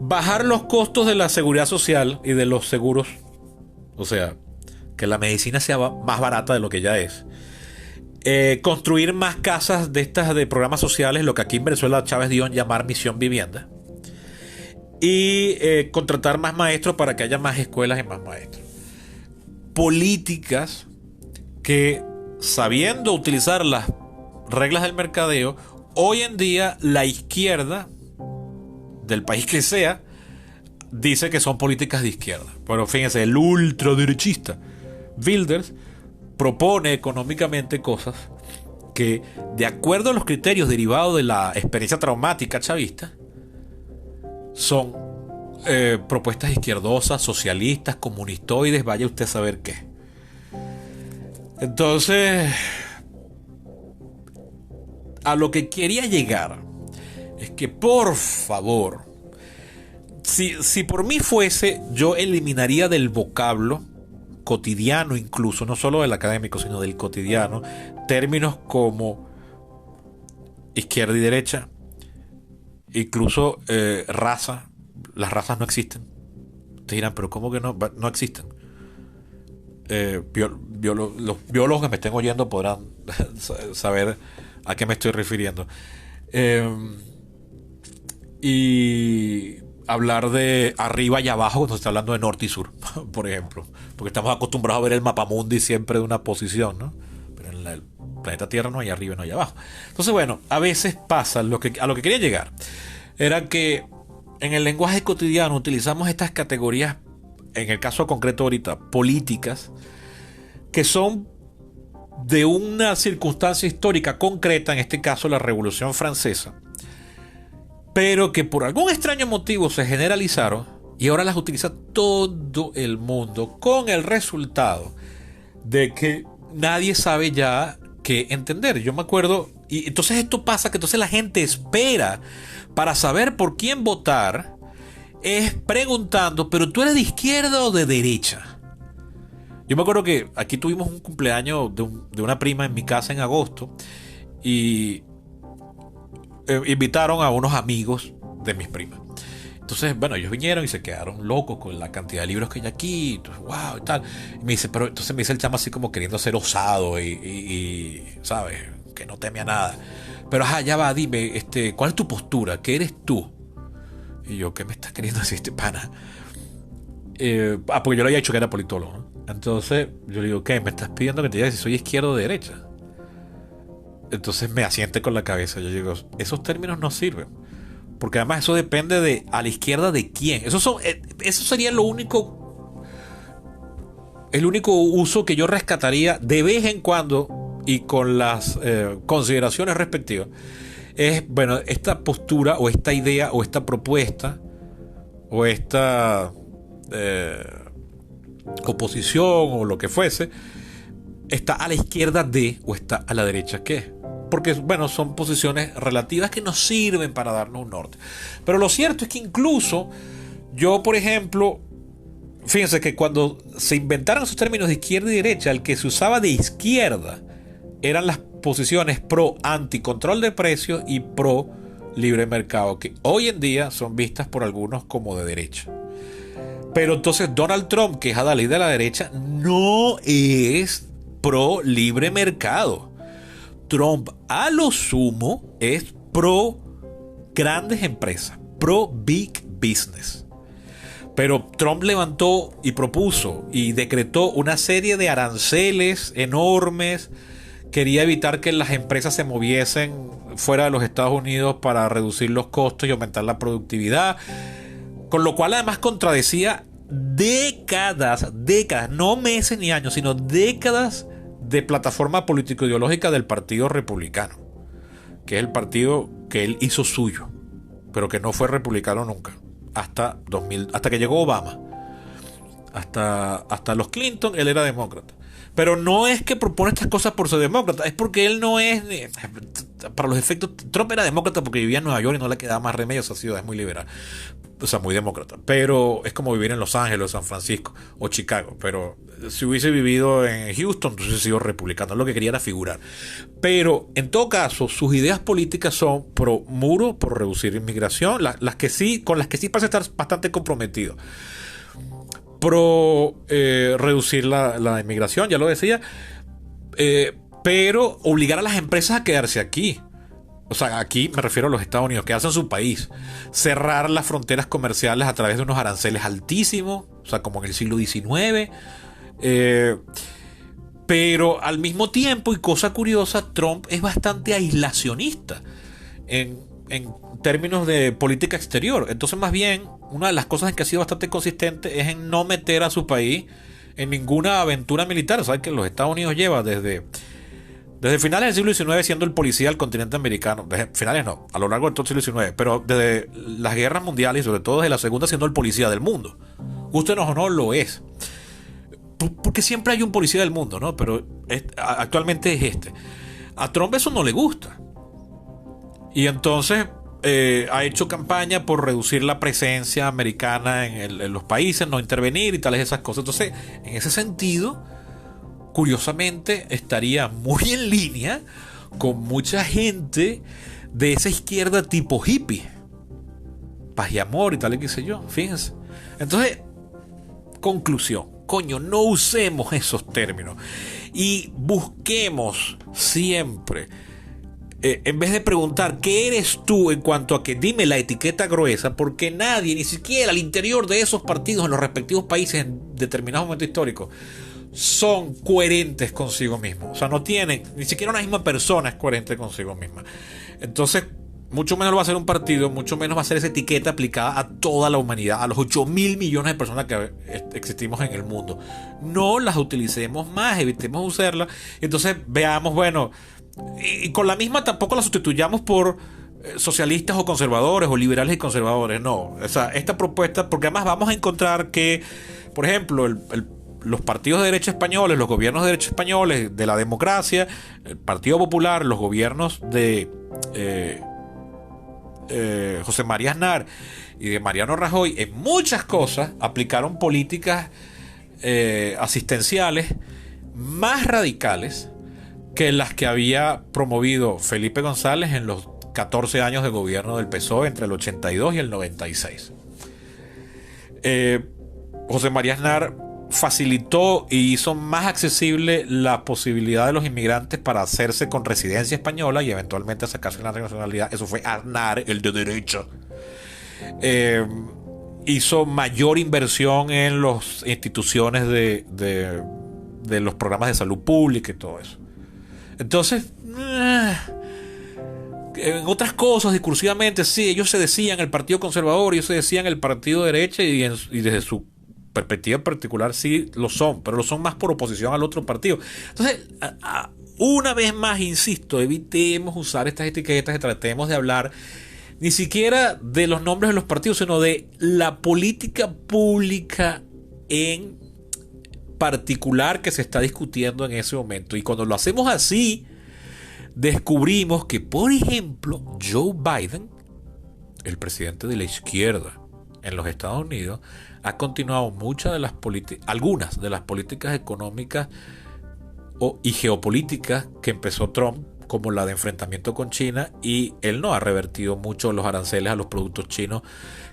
bajar los costos de la seguridad social y de los seguros. O sea, que la medicina sea más barata de lo que ya es. Construir más casas de estas de programas sociales, lo que aquí en Venezuela Chávez dio en llamar Misión Vivienda. Y contratar más maestros para que haya más escuelas y más maestros. Políticas que, sabiendo utilizar las reglas del mercadeo, hoy en día la izquierda del país que sea dice que son políticas de izquierda. Pero fíjense, el ultraderechista Wilders propone económicamente cosas que, de acuerdo a los criterios derivados de la experiencia traumática chavista, son propuestas izquierdosas, socialistas, comunistoides, vaya usted a saber qué. Entonces, a lo que quería llegar es que, por favor, si por mí fuese, yo eliminaría del vocablo cotidiano, incluso, no solo del académico, sino del cotidiano, términos como izquierda y derecha, incluso raza. Las razas no existen. Te dirán, pero ¿cómo que no existen? Los biólogos que me estén oyendo podrán saber a qué me estoy refiriendo. Y hablar de arriba y abajo cuando se está hablando de norte y sur, por ejemplo, porque estamos acostumbrados a ver el mapamundi siempre de una posición, ¿no? Pero en el planeta Tierra no hay arriba y no hay abajo. Entonces, bueno, a veces pasa a lo que quería llegar era que en el lenguaje cotidiano utilizamos estas categorías, en el caso concreto ahorita, políticas, que son de una circunstancia histórica concreta, en este caso la Revolución Francesa, pero que por algún extraño motivo se generalizaron y ahora las utiliza todo el mundo, con el resultado de que nadie sabe ya qué entender. Yo me acuerdo, y entonces esto pasa, que entonces la gente espera para saber por quién votar, es preguntando, pero tú eres de izquierda o de derecha. Yo me acuerdo que aquí tuvimos un cumpleaños de una prima en mi casa en agosto y invitaron a unos amigos de mis primas. Entonces, bueno, ellos vinieron y se quedaron locos con la cantidad de libros que hay aquí. Entonces, wow, y tal. Y me dice, pero entonces me dice el chamo así como queriendo ser osado y ¿sabes? Que no teme a nada. Pero ya va, dime, ¿cuál es tu postura? ¿Qué eres tú? Y yo, ¿qué me estás queriendo decir este pana? Porque yo le había dicho que era politólogo, ¿no? Entonces yo le digo, ¿qué? ¿Me estás pidiendo que te diga si soy izquierda o derecha? Entonces me asiente con la cabeza. Yo digo, esos términos no sirven. Porque además eso depende de a la izquierda de quién. Eso sería el único uso que yo rescataría de vez en cuando y con las consideraciones respectivas. Es, bueno, esta postura o esta idea o esta propuesta o esta oposición o lo que fuese está a la izquierda de o está a la derecha ¿qué? Porque, bueno, son posiciones relativas que nos sirven para darnos un norte. Pero lo cierto es que incluso yo, por ejemplo, fíjense que cuando se inventaron esos términos de izquierda y derecha, el que se usaba de izquierda eran las posiciones pro anticontrol de precios y pro libre mercado, que hoy en día son vistas por algunos como de derecha. Pero entonces Donald Trump, que es a la ley de la derecha, no es pro libre mercado. Trump a lo sumo es pro grandes empresas, pro big business. Pero Trump levantó y propuso y decretó una serie de aranceles enormes. Quería evitar que las empresas se moviesen fuera de los Estados Unidos para reducir los costos y aumentar la productividad. Con lo cual además contradecía décadas, no meses ni años, sino décadas de plataforma político-ideológica del Partido Republicano, que es el partido que él hizo suyo, pero que no fue republicano nunca, hasta que llegó Obama. Hasta los Clinton él era demócrata. Pero no es que propone estas cosas por ser demócrata, es porque él no es, para los efectos, Trump era demócrata porque vivía en Nueva York y no le quedaba más remedio, esa ciudad es muy liberal, o sea, muy demócrata. Pero es como vivir en Los Ángeles, San Francisco o Chicago. Pero si hubiese vivido en Houston, entonces hubiese sido republicano. Lo que quería era figurar. Pero en todo caso, sus ideas políticas son pro muro, por reducir inmigración, las que sí, con las que sí parece estar bastante comprometido. Pro reducir la inmigración, ya lo decía, pero obligar a las empresas a quedarse aquí. O sea, aquí me refiero a los Estados Unidos, quedarse en su país. Cerrar las fronteras comerciales a través de unos aranceles altísimos, o sea, como en el siglo XIX. Pero al mismo tiempo, y cosa curiosa, Trump es bastante aislacionista en términos de política exterior. Entonces, más bien, una de las cosas en que ha sido bastante consistente es en no meter a su país en ninguna aventura militar. Saben que los Estados Unidos lleva desde finales del siglo XIX siendo el policía del continente americano. Desde finales no, a lo largo de todo el siglo XIX, pero desde las guerras mundiales y sobre todo desde la segunda siendo el policía del mundo. Gústenos o no, lo es. Porque siempre hay un policía del mundo, ¿no? Pero actualmente es este. A Trump eso no le gusta. Y entonces ha hecho campaña por reducir la presencia americana en los países, no intervenir y tales esas cosas. Entonces, en ese sentido, curiosamente, estaría muy en línea con mucha gente de esa izquierda tipo hippie. Paz y amor y tal y qué sé yo. Fíjense. Entonces, conclusión. Coño, no usemos esos términos. Y busquemos siempre, en vez de preguntar ¿qué eres tú? En cuanto a que dime la etiqueta gruesa, porque nadie, ni siquiera al interior de esos partidos en los respectivos países en determinados momentos históricos, son coherentes consigo mismos. O sea, no tienen, ni siquiera una misma persona es coherente consigo misma. Entonces, mucho menos va a ser un partido, mucho menos va a ser esa etiqueta aplicada a toda la humanidad, a los 8.000 millones de personas que existimos en el mundo. No las utilicemos más, evitemos usarlas. Entonces veamos, bueno, y con la misma tampoco la sustituyamos por socialistas o conservadores o liberales y conservadores. No, o sea, esta propuesta, porque además vamos a encontrar que, por ejemplo, los partidos de derecha españoles, los gobiernos de derecha españoles, de la democracia, el Partido Popular, los gobiernos de José María Aznar y de Mariano Rajoy, en muchas cosas aplicaron políticas asistenciales más radicales que las que había promovido Felipe González en los 14 años de gobierno del PSOE entre el 82 y el 96. José María Aznar facilitó y hizo más accesible la posibilidad de los inmigrantes para hacerse con residencia española y eventualmente sacarse la nacionalidad. Eso fue Aznar, el de derecha. Hizo mayor inversión en las instituciones de los programas de salud pública y todo eso. Entonces, en otras cosas, discursivamente, sí, ellos se decían el partido conservador, ellos se decían el partido de derecha y desde su perspectiva particular sí lo son, pero lo son más por oposición al otro partido. Entonces, una vez más, insisto, evitemos usar estas etiquetas y tratemos de hablar ni siquiera de los nombres de los partidos, sino de la política pública en particular que se está discutiendo en ese momento. Y cuando lo hacemos así, descubrimos que, por ejemplo, Joe Biden, el presidente de la izquierda en los Estados Unidos, ha continuado algunas de las políticas económicas y geopolíticas que empezó Trump, como la de enfrentamiento con China, y él no ha revertido mucho los aranceles a los productos chinos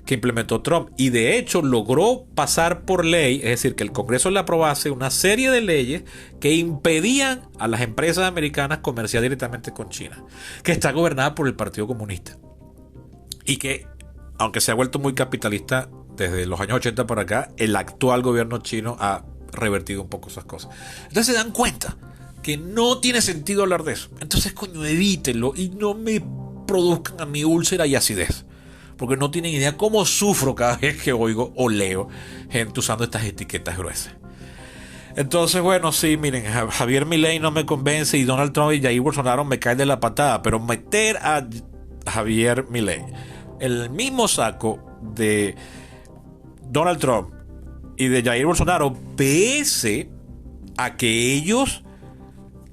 que implementó Trump, y de hecho logró pasar por ley, es decir, que el Congreso le aprobase una serie de leyes que impedían a las empresas americanas comerciar directamente con China, que está gobernada por el Partido Comunista y que, aunque se ha vuelto muy capitalista desde los años 80 para acá, el actual gobierno chino ha revertido un poco esas cosas. Entonces se dan cuenta que no tiene sentido hablar de eso. Entonces, coño, evítenlo y no me produzcan a mi úlcera y acidez. porque no tienen idea cómo sufro cada vez que oigo o leo gente usando estas etiquetas gruesas. Entonces, bueno, sí, miren, Javier Milei no me convence y Donald Trump y Jair Bolsonaro me caen de la patada, pero meter a Javier Milei en el mismo saco de Donald Trump y de Jair Bolsonaro, pese a que ellos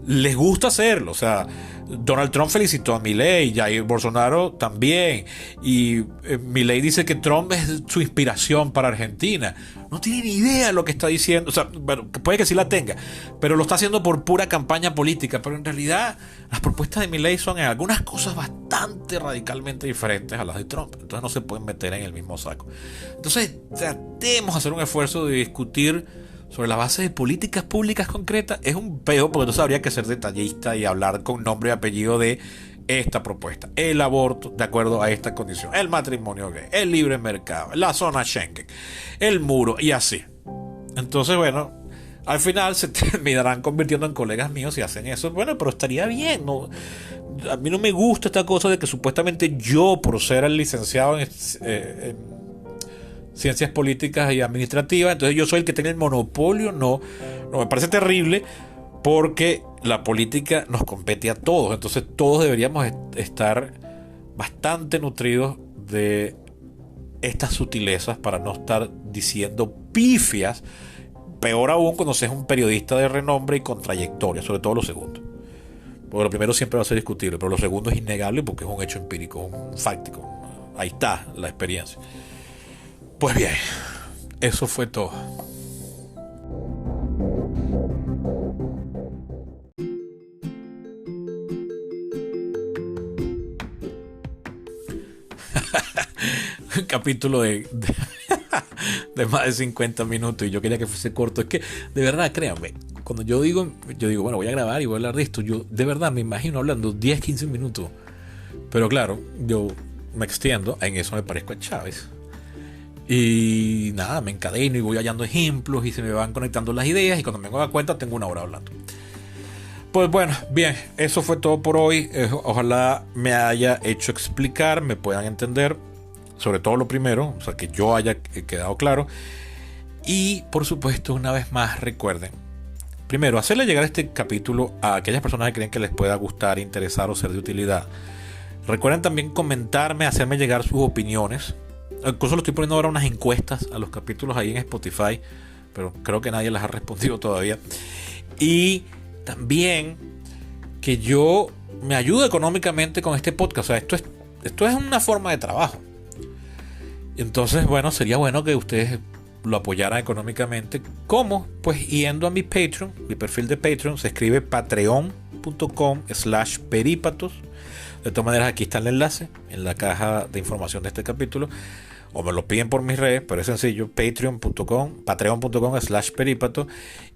les gusta hacerlo. O sea, Donald Trump felicitó a Milei, Jair Bolsonaro también, y Milei dice que Trump es su inspiración para Argentina. No tiene ni idea de lo que está diciendo. O sea, bueno, puede que sí la tenga, pero lo está haciendo por pura campaña política. Pero en realidad las propuestas de Milei son en algunas cosas bastante radicalmente diferentes a las de Trump. Entonces no se pueden meter en el mismo saco. Entonces tratemos de hacer un esfuerzo de discutir sobre la base de políticas públicas concretas. Es un peo, porque entonces habría que ser detallista y hablar con nombre y apellido de esta propuesta: el aborto de acuerdo a esta condición, el matrimonio gay, el libre mercado, la zona Schengen, el muro y así. Entonces, bueno, al final se terminarán convirtiendo en colegas míos si hacen eso. Bueno, pero estaría bien, ¿no? A mí no me gusta esta cosa de que supuestamente yo, por ser el licenciado en ciencias políticas y administrativas, entonces yo soy el que tiene el monopolio. No, me parece terrible, porque la política nos compete a todos. Entonces todos deberíamos estar bastante nutridos de estas sutilezas para no estar diciendo pifias, peor aún cuando seas un periodista de renombre y con trayectoria, sobre todo lo segundo. Porque lo primero siempre va a ser discutible, pero lo segundo es innegable porque es un hecho empírico, un fáctico. Ahí está la experiencia. Pues bien, eso fue todo. Un capítulo de más de 50 minutos y yo quería que fuese corto. Es que, de verdad, créanme, cuando yo digo, bueno, voy a grabar y voy a hablar de esto, yo de verdad me imagino hablando 10, 15 minutos. Pero claro, yo me extiendo, en eso me parezco a Chávez. Y nada, me encadeno y voy hallando ejemplos y se me van conectando las ideas, y cuando me doy cuenta tengo una hora hablando. Pues bueno, bien, eso fue todo por hoy. Ojalá me haya hecho explicar, me puedan entender, sobre todo lo primero, o sea, que yo haya quedado claro. Y por supuesto, una vez más, recuerden, primero, hacerle llegar este capítulo a aquellas personas que creen que les pueda gustar, interesar o ser de utilidad. Recuerden también comentarme, hacerme llegar sus opiniones. Incluso lo estoy poniendo ahora unas encuestas a los capítulos ahí en Spotify, pero creo que nadie las ha respondido todavía. Y también que yo me ayude económicamente con este podcast. O sea, esto es una forma de trabajo. Entonces, bueno, sería bueno que ustedes lo apoyaran económicamente. ¿Cómo? Pues yendo a mi Patreon. Mi perfil de Patreon se escribe patreon.com/peripatos. De todas maneras, aquí está el enlace en la caja de información de este capítulo, o me lo piden por mis redes, pero es sencillo: patreon.com/peripato.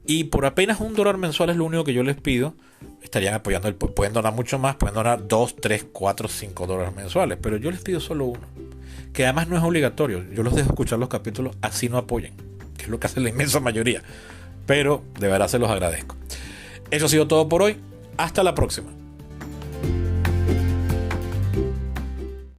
Y por apenas $1 mensual es lo único que yo les pido. Estarían apoyando pueden donar mucho más, pueden donar 2, 3, 4, 5 dólares mensuales, pero yo les pido solo uno, que además no es obligatorio. Yo los dejo escuchar los capítulos, así no apoyen, que es lo que hace la inmensa mayoría, pero de verdad se los agradezco. Eso ha sido todo por hoy. Hasta la próxima.